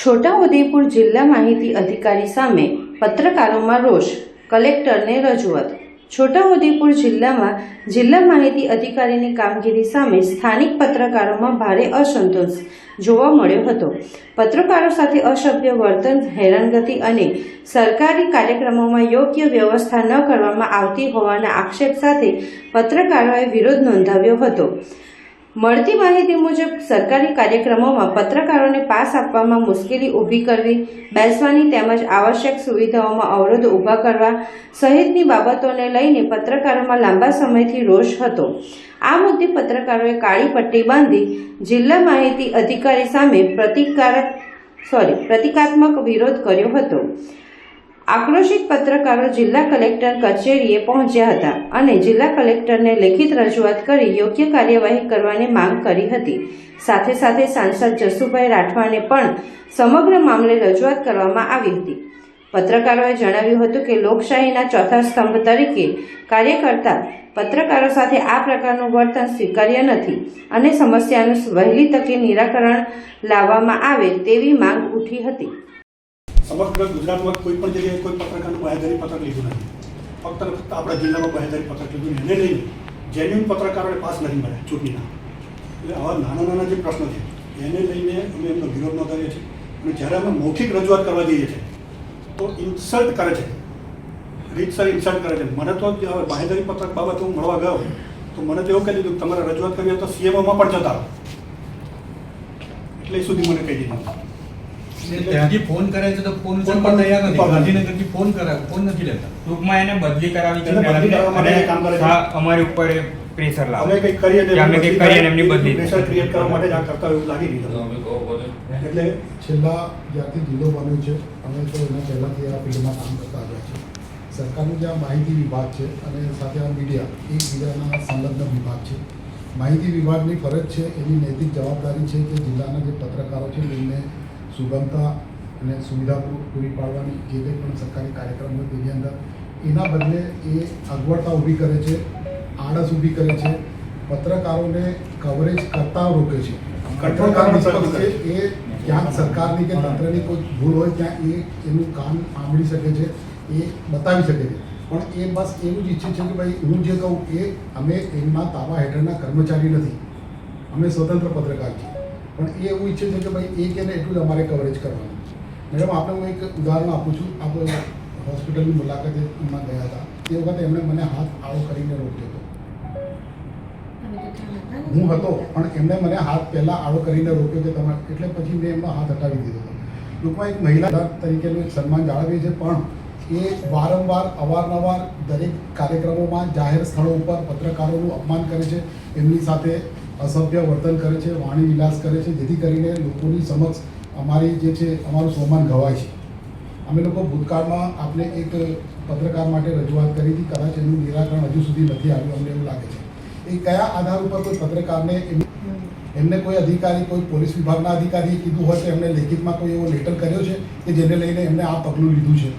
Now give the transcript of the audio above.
છોટાઉદેપુર જિલ્લા માહિતી અધિકારી સામે પત્રકારોમાં રોષ, કલેક્ટરને રજૂઆત. છોટાઉદેપુર જિલ્લામાં જિલ્લા માહિતી અધિકારીની કામગીરી સામે સ્થાનિક પત્રકારોમાં ભારે અસંતોષ જોવા મળ્યો હતો. પત્રકારો સાથે અસભ્ય વર્તન, હેરાનગતિ અને સરકારી કાર્યક્રમોમાં યોગ્ય વ્યવસ્થા ન કરવામાં આવતી હોવાના આક્ષેપ સાથે પત્રકારોએ વિરોધ નોંધાવ્યો હતો. મળતી માહિતી મુજબ સરકારી કાર્યક્રમોમાં પત્રકારોને પાસ આપવામાં મુશ્કેલી ઊભી કરવી, બેસવાની તેમજ આવશ્યક સુવિધાઓમાં અવરોધ ઊભા કરવા સહિતની બાબતોને લઈને પત્રકારોમાં લાંબા સમયથી રોષ હતો. આ મુદ્દે પત્રકારોએ કાળી પટ્ટી બાંધી જિલ્લા માહિતી અધિકારી સામે પ્રતિકાત્મક વિરોધ કર્યો હતો. આક્રોશિત પત્રકારો જિલ્લા કલેક્ટર કચેરીએ પહોંચ્યા હતા અને જિલ્લા કલેક્ટરને લેખિત રજૂઆત કરી યોગ્ય કાર્યવાહી કરવાની માંગ કરી હતી. સાથે સાથે સાંસદ જસુભાઈ રાઠવાને પણ સમગ્ર મામલે રજૂઆત કરવામાં આવી હતી. પત્રકારોએ જણાવ્યું હતું કે લોકશાહીના ચોથા સ્તંભ તરીકે કાર્ય કરતા પત્રકારો સાથે આ પ્રકારનું વર્તન સ્વીકાર્ય નથી અને સમસ્યાનું વહેલી તકે નિરાકરણ લાવવામાં આવે તેવી માંગ ઉઠી હતી. સમગ્ર ગુજરાતમાં કોઈ પણ જગ્યાએ કોઈ પત્રકારનું બાહેધરી પત્રક લીધું નથી. ફક્ત આપણા જિલ્લામાં બાહેધરી પત્રક લીધું એને લઈને જેન્યુઅન પત્રકારોને પાસ નથી મળ્યા ચૂંટણીના. એટલે આવા નાના નાના જે પ્રશ્નો છે એને લઈને અમે એમનો વિરોધ નોંધાવીએ છીએ. અને જ્યારે અમે મૌખિક રજૂઆત કરવા જઈએ છીએ તો ઇન્સલ્ટ કરે છે, રીતસર ઇન્સલ્ટ કરે છે. મને તો બાહેધરી પત્રક બાબતે હું મળવા ગયો તો મને તો એવું કહી દીધું તમારે રજૂઆત કરવી હોય તો CMOમાં પણ જતા રહો. એટલે એ સુધી મને કહી દીધું. ત્યાંથી ફોન કરે છે તો ફોન પણ તૈયાર નથી. ગાંધીનગરથી ફોન નથી લેતા. ટૂંકમાં એને બદલી કરાવી છે અમારી ઉપર પ્રેશર લાવે. અમે કંઈક કરીએ ને એમની બદલી પ્રેશર ક્રિએટ કરવા માટે જ આ કરતા એવું લાગી રહ્યું. એટલે છેલ્લા જ્યારથી જિલ્લો બન્યો છે અમે તો એના પહેલાંથી આ ફિલ્ડમાં કામ કરતા આવ્યા છે. સરકારનું જે આ માહિતી વિભાગ છે અને સાથે આ મીડિયા એકબીજાના સંલગ્ન વિભાગ છે. માહિતી વિભાગની ફરજ છે, એની નૈતિક જવાબદારી છે કે જિલ્લાના જે પત્રકારો છે એમને સુગમતા અને સુવિધા પૂરી પાડવાની જે કંઈ પણ સરકારી કાર્યક્રમ હોય તેની અંદર એના બદલે એ અગવડતા ઊભી કરે છે, આળસ ઊભી કરે છે, પત્રકારોને કવરેજ કરતા રોકે છે. એ ક્યાંક સરકારની કે તંત્રની કોઈ ભૂલ હોય ત્યાં એનું કામ સાંભળી શકે છે, એ બતાવી શકે છે. પણ એ બસ એવું જ ઈચ્છે છે કે ભાઈ હું જે કહું એ અમે એમના તાબા હેઠળના કર્મચારી નથી, અમે સ્વતંત્ર પત્રકાર છીએ. પણ એ એવું ઈચ્છે છે કે ભાઈ એ કે એટલું જ અમારે કવરેજ કરવાનું. મેડમ આપણે હું એક ઉદાહરણ આપું છું. આપણે હોસ્પિટલની મુલાકાતે એમાં ગયા હતા તે વખતે એમણે મને હાથ આળો કરીને રોક્યો હતો. હું હતો પણ એમણે મને હાથ પહેલાં આળો કરીને રોક્યો કે તમારે, એટલે પછી મેં એમનો હાથ હટાવી દીધો હતો. ટૂંકમાં એક મહિલા તરીકેનું એક સન્માન જાળવીએ છે, પણ એ વારંવાર અવારનવાર દરેક કાર્યક્રમોમાં જાહેર સ્થળો ઉપર પત્રકારોનું અપમાન કરે છે, એમની સાથે અસભ્ય વર્તન કરે છે, વાણી વિલાસ કરે છે, જેથી કરીને લોકોની સમક્ષ અમારી જે છે અમારું સ્વમાન ઘવાય છે. અમે લોકો ભૂતકાળમાં આપણે એક પત્રકાર માટે રજૂઆત કરી હતી, કદાચ એનું નિરાકરણ હજુ સુધી નથી આવ્યું. અમને એવું લાગે છે એ કયા આધાર ઉપર કોઈ પત્રકારને એમને કોઈ અધિકારી, કોઈ પોલીસ વિભાગના અધિકારીએ કીધું હોય તો એમને લેખિતમાં કોઈ એવો લેટર કર્યો છે કે જેને લઈને એમને આ પગલું લીધું છે.